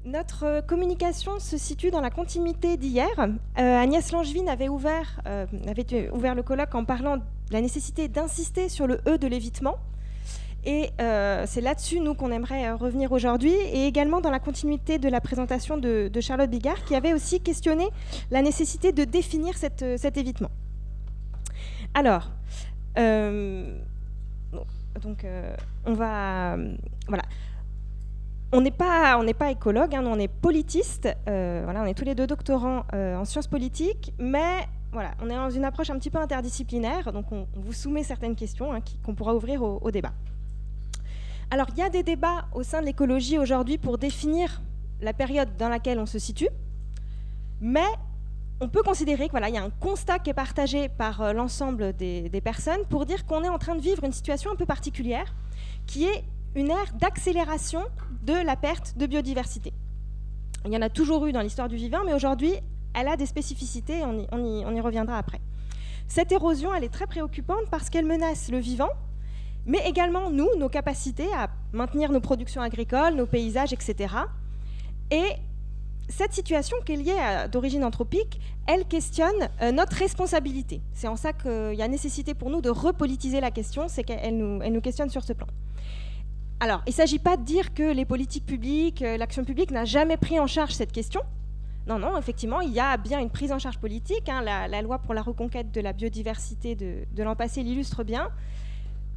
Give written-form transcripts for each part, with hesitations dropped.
Notre communication se situe dans la continuité d'hier. Agnès Langevin avait ouvert le colloque en parlant de la nécessité d'insister sur le E de l'évitement. Et c'est là-dessus, nous, qu'on aimerait revenir aujourd'hui, et également dans la continuité de la présentation de Charlotte Bigard, qui avait aussi questionné la nécessité de définir cet évitement. Alors, on va... voilà. On n'est pas écologue, hein, on est politiste, on est tous les deux doctorants en sciences politiques, mais voilà, on est dans une approche un petit peu interdisciplinaire, donc on vous soumet certaines questions qu'on pourra ouvrir au débat. Alors, il y a des débats au sein de l'écologie aujourd'hui pour définir la période dans laquelle on se situe, mais on peut considérer qu'il y a un constat qui est partagé par l'ensemble des personnes pour dire qu'on est en train de vivre une situation un peu particulière, qui est une ère d'accélération de la perte de biodiversité. Il y en a toujours eu dans l'histoire du vivant, mais aujourd'hui, elle a des spécificités, on y reviendra après. Cette érosion, elle est très préoccupante parce qu'elle menace le vivant, mais également nous, nos capacités à maintenir nos productions agricoles, nos paysages, etc. Et cette situation qui est liée d'origine anthropique, elle questionne notre responsabilité. C'est en ça qu'il y a nécessité pour nous de repolitiser la question, c'est qu'elle nous questionne sur ce plan. Alors, il ne s'agit pas de dire que les politiques publiques, l'action publique n'a jamais pris en charge cette question. Non, effectivement, il y a bien une prise en charge politique. La loi pour la reconquête de la biodiversité de l'an passé l'illustre bien.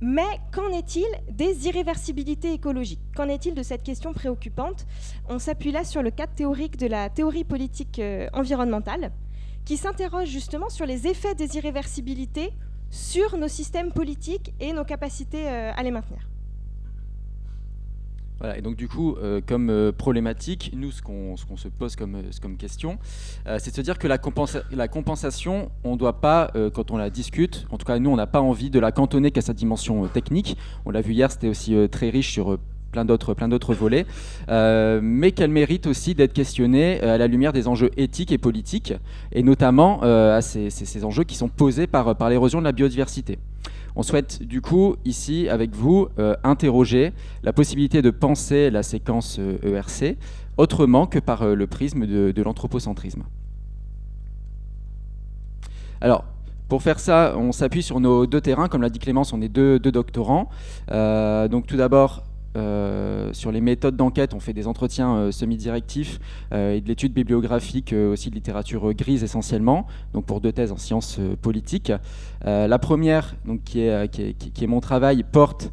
Mais qu'en est-il des irréversibilités écologiques ? Qu'en est-il de cette question préoccupante ? On s'appuie là sur le cadre théorique de la théorie politique environnementale, qui s'interroge justement sur les effets des irréversibilités sur nos systèmes politiques et nos capacités à les maintenir. Voilà, et donc du coup, comme problématique, nous, ce qu'on se pose comme question, c'est de se dire que la compensation, on ne doit pas, quand on la discute, en tout cas nous, on n'a pas envie de la cantonner qu'à sa dimension technique. On l'a vu hier, c'était aussi très riche sur plein d'autres volets, mais qu'elle mérite aussi d'être questionnée à la lumière des enjeux éthiques et politiques, et notamment à ces enjeux qui sont posés par l'érosion de la biodiversité. On souhaite du coup, ici, avec vous, interroger la possibilité de penser la séquence ERC autrement que par le prisme de l'anthropocentrisme. Alors, pour faire ça, on s'appuie sur nos deux terrains. Comme l'a dit Clémence, on est deux doctorants. Donc tout d'abord, sur les méthodes d'enquête, on fait des entretiens semi-directifs et de l'étude bibliographique, aussi de littérature grise essentiellement, donc pour 2 thèses en sciences politiques. La première, donc, qui est mon travail, porte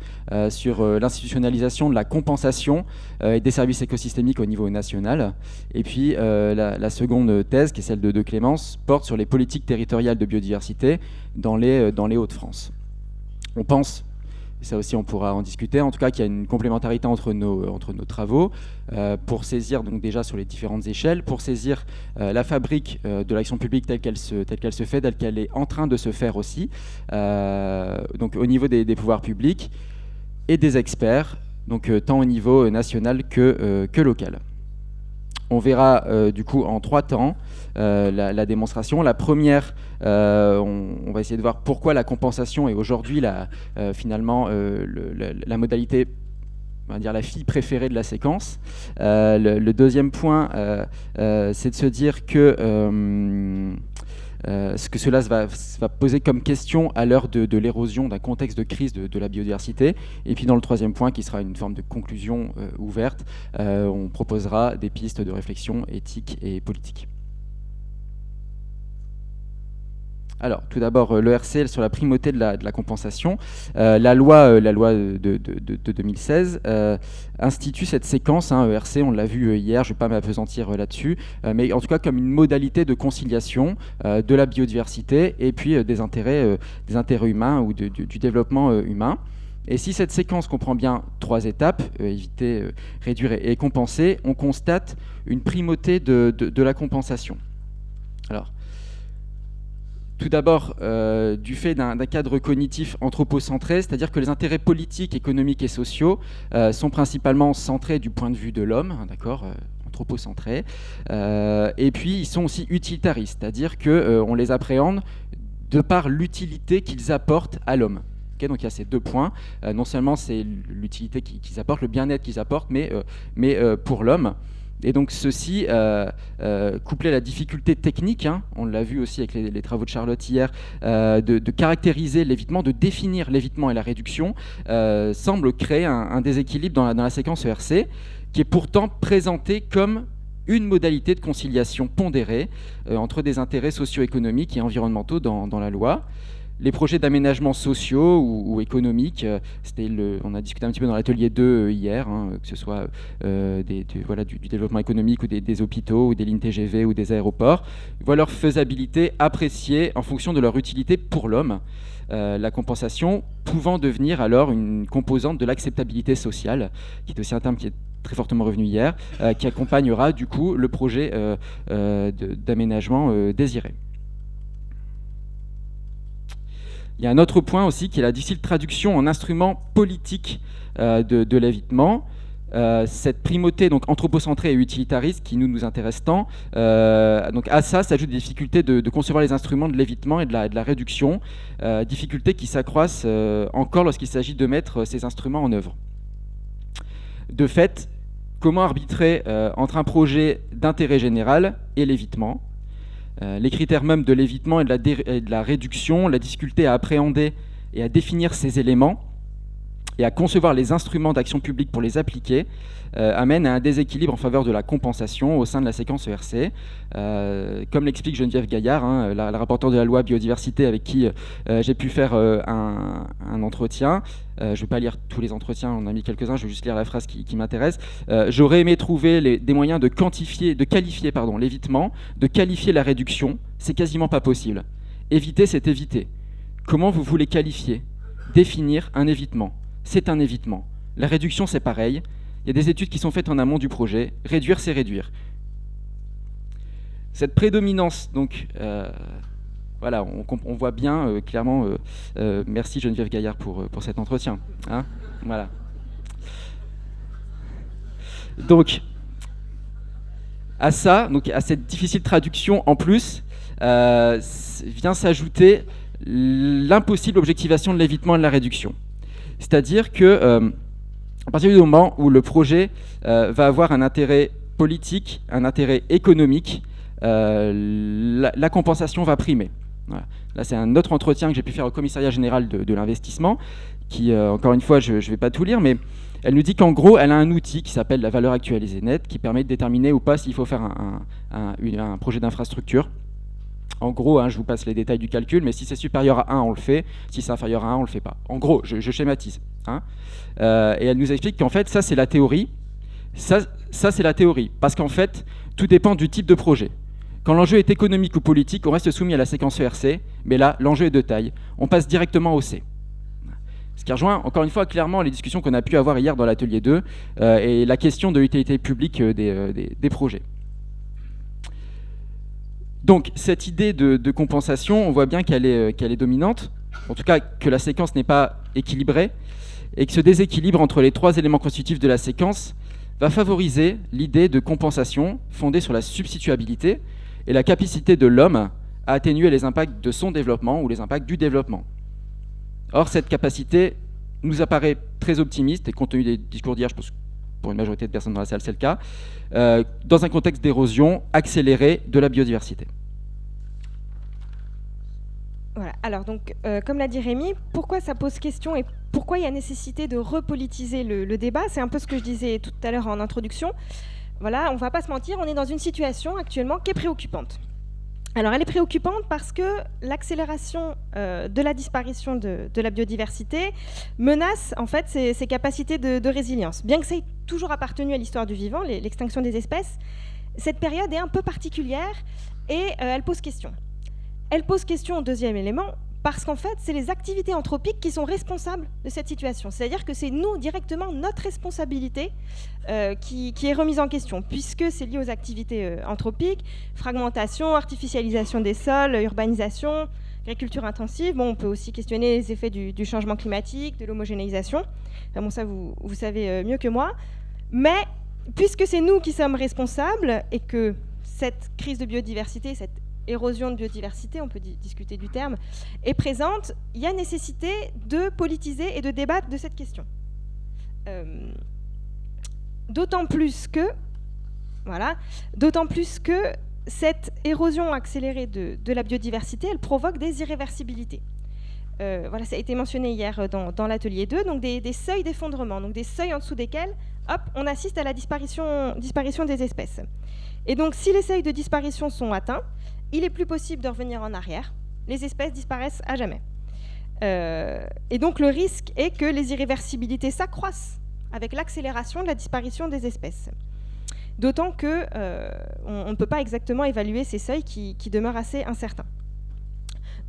sur l'institutionnalisation de la compensation et des services écosystémiques au niveau national. Et puis la seconde thèse, qui est celle de Clémence, porte sur les politiques territoriales de biodiversité dans les Hauts-de-France. On pense, et ça aussi on pourra en discuter, en tout cas qu'il y a une complémentarité entre nos travaux pour saisir donc déjà sur les différentes échelles, pour saisir la fabrique de l'action publique telle qu'elle se fait, telle qu'elle est en train de se faire aussi, donc au niveau des pouvoirs publics et des experts, donc tant au niveau national que local. On verra du coup en 3 temps la démonstration. La première, on va essayer de voir pourquoi la compensation est aujourd'hui finalement la modalité, on va dire la fille préférée de la séquence. Le deuxième point, c'est de se dire que ce que cela va poser comme question à l'heure de l'érosion d'un contexte de crise de la biodiversité. Et puis dans le troisième point, qui sera une forme de conclusion ouverte, on proposera des pistes de réflexion éthique et politique. Alors, tout d'abord, l'ERC sur la primauté de la compensation. La loi de 2016 institue cette séquence, ERC, on l'a vu hier, je ne vais pas m'appesantir là-dessus, mais en tout cas comme une modalité de conciliation de la biodiversité et puis des intérêts humains ou du développement humain. Et si cette séquence comprend bien 3 étapes, éviter, réduire et compenser, on constate une primauté de la compensation. Alors, tout d'abord, du fait d'un cadre cognitif anthropocentré, c'est-à-dire que les intérêts politiques, économiques et sociaux sont principalement centrés du point de vue de l'homme, d'accord, anthropocentrés, et puis ils sont aussi utilitaristes, c'est-à-dire qu'on les appréhende de par l'utilité qu'ils apportent à l'homme. Okay, donc il y a ces 2 points. Non seulement c'est l'utilité qu'ils apportent, le bien-être qu'ils apportent, mais pour l'homme. Et donc ceci, couplé à la difficulté technique, hein, on l'a vu aussi avec les travaux de Charlotte hier, de caractériser l'évitement, de définir l'évitement et la réduction, semble créer un déséquilibre dans la séquence ERC, qui est pourtant présentée comme une modalité de conciliation pondérée entre des intérêts socio-économiques et environnementaux dans la loi. Les projets d'aménagement sociaux ou économiques, on a discuté un petit peu dans l'atelier 2 hier, hein, que ce soit du développement économique ou des hôpitaux ou des lignes TGV ou des aéroports, voient leur faisabilité appréciée en fonction de leur utilité pour l'homme, la compensation pouvant devenir alors une composante de l'acceptabilité sociale, qui est aussi un terme qui est très fortement revenu hier, qui accompagnera du coup le projet d'aménagement désiré. Il y a un autre point aussi qui est la difficile traduction en instrument politique de l'évitement. Cette primauté donc anthropocentrée et utilitariste qui nous intéresse tant, donc à ça s'ajoutent des difficultés de concevoir les instruments de l'évitement et de la réduction, difficultés qui s'accroissent encore lorsqu'il s'agit de mettre ces instruments en œuvre. De fait, comment arbitrer entre un projet d'intérêt général et l'évitement ? Les critères même de l'évitement et de la réduction, la difficulté à appréhender et à définir ces éléments et à concevoir les instruments d'action publique pour les appliquer, amène à un déséquilibre en faveur de la compensation au sein de la séquence ERC. Comme l'explique Geneviève Gaillard, hein, la rapporteure de la loi biodiversité avec qui j'ai pu faire un entretien. Je ne vais pas lire tous les entretiens, on a mis quelques-uns, je vais juste lire la phrase qui m'intéresse. J'aurais aimé trouver des moyens de qualifier l'évitement, de qualifier la réduction. C'est quasiment pas possible. Éviter, c'est éviter. Comment vous voulez qualifier, définir un évitement ? C'est un évitement. La réduction, c'est pareil. Il y a des études qui sont faites en amont du projet. Réduire, c'est réduire. Cette prédominance, donc, voilà, on voit bien clairement. Merci Geneviève Gaillard pour cet entretien. Hein, voilà. Donc, à ça, donc à cette difficile traduction en plus, vient s'ajouter l'impossible objectivation de l'évitement et de la réduction. C'est-à-dire que à partir du moment où le projet va avoir un intérêt politique, un intérêt économique, la compensation va primer. Voilà. Là, c'est un autre entretien que j'ai pu faire au commissariat général de l'investissement, qui, encore une fois, je ne vais pas tout lire, mais elle nous dit qu'en gros, elle a un outil qui s'appelle la valeur actualisée nette, qui permet de déterminer ou pas s'il faut faire un projet d'infrastructure. En gros, hein, je vous passe les détails du calcul, mais si c'est supérieur à 1, on le fait. Si c'est inférieur à 1, on ne le fait pas. En gros, je schématise. Hein. Et elle nous explique qu'en fait, ça, c'est la théorie. Ça, c'est la théorie. Parce qu'en fait, tout dépend du type de projet. Quand l'enjeu est économique ou politique, on reste soumis à la séquence ERC. Mais là, l'enjeu est de taille. On passe directement au C. Ce qui rejoint, encore une fois, clairement les discussions qu'on a pu avoir hier dans l'atelier 2 et la question de l'utilité publique des projets. Donc, cette idée de compensation, on voit bien qu'elle est dominante, en tout cas que la séquence n'est pas équilibrée, et que ce déséquilibre entre les trois éléments constitutifs de la séquence va favoriser l'idée de compensation fondée sur la substituabilité et la capacité de l'homme à atténuer les impacts de son développement ou les impacts du développement. Or, cette capacité nous apparaît très optimiste, et compte tenu des discours d'hier, je pense que pour une majorité de personnes dans la salle, c'est le cas, dans un contexte d'érosion accélérée de la biodiversité. Voilà. Alors donc, comme l'a dit Rémi, pourquoi ça pose question et pourquoi il y a nécessité de repolitiser le débat ? C'est un peu ce que je disais tout à l'heure en introduction. Voilà, on ne va pas se mentir, on est dans une situation actuellement qui est préoccupante. Alors elle est préoccupante parce que l'accélération de la disparition de la biodiversité menace en fait ses capacités de résilience. Bien que ça ait toujours appartenu à l'histoire du vivant, l'extinction des espèces, cette période est un peu particulière et elle pose question. Elle pose question au deuxième élément parce qu'en fait c'est les activités anthropiques qui sont responsables de cette situation. C'est-à-dire que c'est nous directement, notre responsabilité qui est remise en question puisque c'est lié aux activités anthropiques, fragmentation, artificialisation des sols, urbanisation, agriculture intensive. Bon, on peut aussi questionner les effets du changement climatique, de l'homogénéisation. Enfin, bon, ça vous savez mieux que moi. Mais puisque c'est nous qui sommes responsables et que cette crise de biodiversité, cette érosion de biodiversité, on peut discuter du terme, est présente, il y a nécessité de politiser et de débattre de cette question. D'autant plus que Voilà. D'autant plus que cette érosion accélérée de la biodiversité, elle provoque des irréversibilités. Voilà, ça a été mentionné hier dans l'atelier 2, donc des seuils d'effondrement, donc des seuils en dessous desquels, hop, on assiste à la disparition des espèces. Et donc, si les seuils de disparition sont atteints, il est plus possible de revenir en arrière. Les espèces disparaissent à jamais. Et donc, le risque est que les irréversibilités s'accroissent avec l'accélération de la disparition des espèces. D'autant qu'on ne peut pas exactement évaluer ces seuils qui demeurent assez incertains.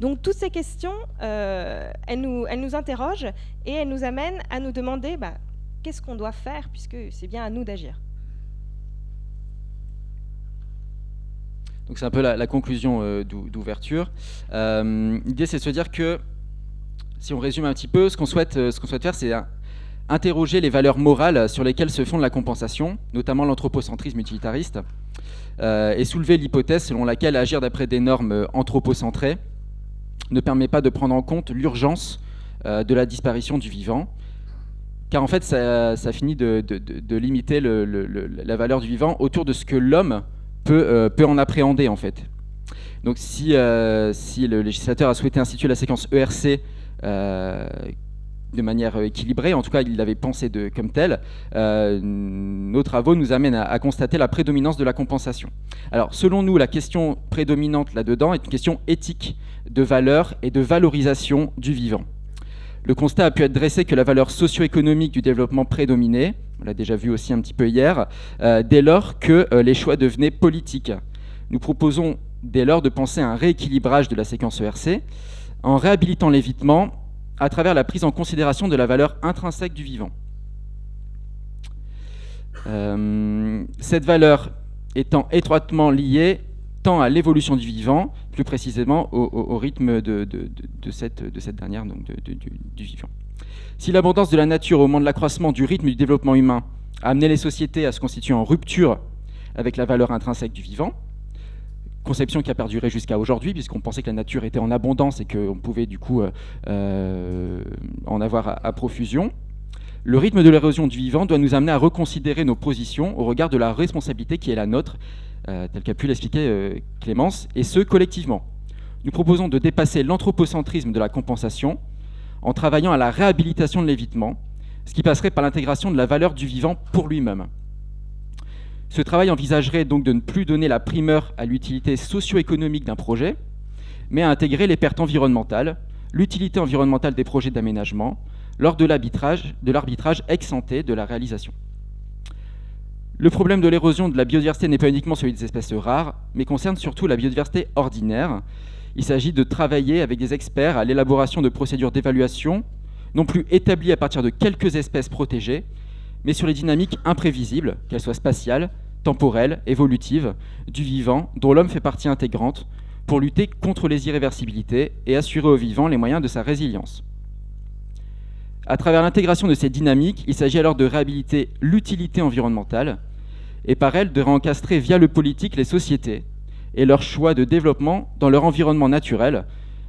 Donc toutes ces questions, elles nous interrogent et elles nous amènent à nous demander qu'est-ce qu'on doit faire, puisque c'est bien à nous d'agir. Donc c'est un peu la conclusion d'ouverture. L'idée, c'est de se dire que, si on résume un petit peu, ce qu'on souhaite faire, c'est interroger les valeurs morales sur lesquelles se fonde la compensation, notamment l'anthropocentrisme utilitariste, et soulever l'hypothèse selon laquelle agir d'après des normes anthropocentrées ne permet pas de prendre en compte l'urgence de la disparition du vivant, car en fait ça finit de limiter la valeur du vivant autour de ce que l'homme peut en appréhender en fait. Donc si le législateur a souhaité instituer la séquence ERC de manière équilibrée, en tout cas il l'avait pensé comme tel, nos travaux nous amènent à constater la prédominance de la compensation. Alors selon nous, la question prédominante là-dedans est une question éthique de valeur et de valorisation du vivant. Le constat a pu être dressé que la valeur socio-économique du développement prédominait, on l'a déjà vu aussi un petit peu hier, dès lors que les choix devenaient politiques. Nous proposons dès lors de penser à un rééquilibrage de la séquence ERC en réhabilitant l'évitement à travers la prise en considération de la valeur intrinsèque du vivant. Cette valeur étant étroitement liée tant à l'évolution du vivant, plus précisément au rythme de cette dernière, donc du vivant. Si l'abondance de la nature au moment de l'accroissement du rythme du développement humain a amené les sociétés à se constituer en rupture avec la valeur intrinsèque du vivant, conception qui a perduré jusqu'à aujourd'hui, puisqu'on pensait que la nature était en abondance et qu'on pouvait du coup en avoir à profusion, le rythme de l'érosion du vivant doit nous amener à reconsidérer nos positions au regard de la responsabilité qui est la nôtre, tel qu'a pu l'expliquer Clémence, et ce, collectivement. Nous proposons de dépasser l'anthropocentrisme de la compensation en travaillant à la réhabilitation de l'évitement, ce qui passerait par l'intégration de la valeur du vivant pour lui-même. Ce travail envisagerait donc de ne plus donner la primeur à l'utilité socio-économique d'un projet, mais à intégrer les pertes environnementales, l'utilité environnementale des projets d'aménagement, lors de l'arbitrage ex-ante de la réalisation. Le problème de l'érosion de la biodiversité n'est pas uniquement celui des espèces rares, mais concerne surtout la biodiversité ordinaire. Il s'agit de travailler avec des experts à l'élaboration de procédures d'évaluation, non plus établies à partir de quelques espèces protégées, mais sur les dynamiques imprévisibles, qu'elles soient spatiales, temporelles, évolutives, du vivant, dont l'homme fait partie intégrante, pour lutter contre les irréversibilités et assurer au vivant les moyens de sa résilience. À travers l'intégration de ces dynamiques, il s'agit alors de réhabiliter l'utilité environnementale et par elle de réencastrer via le politique les sociétés et leur choix de développement dans leur environnement naturel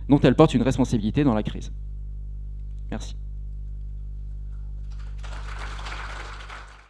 dont elles portent une responsabilité dans la crise. Merci.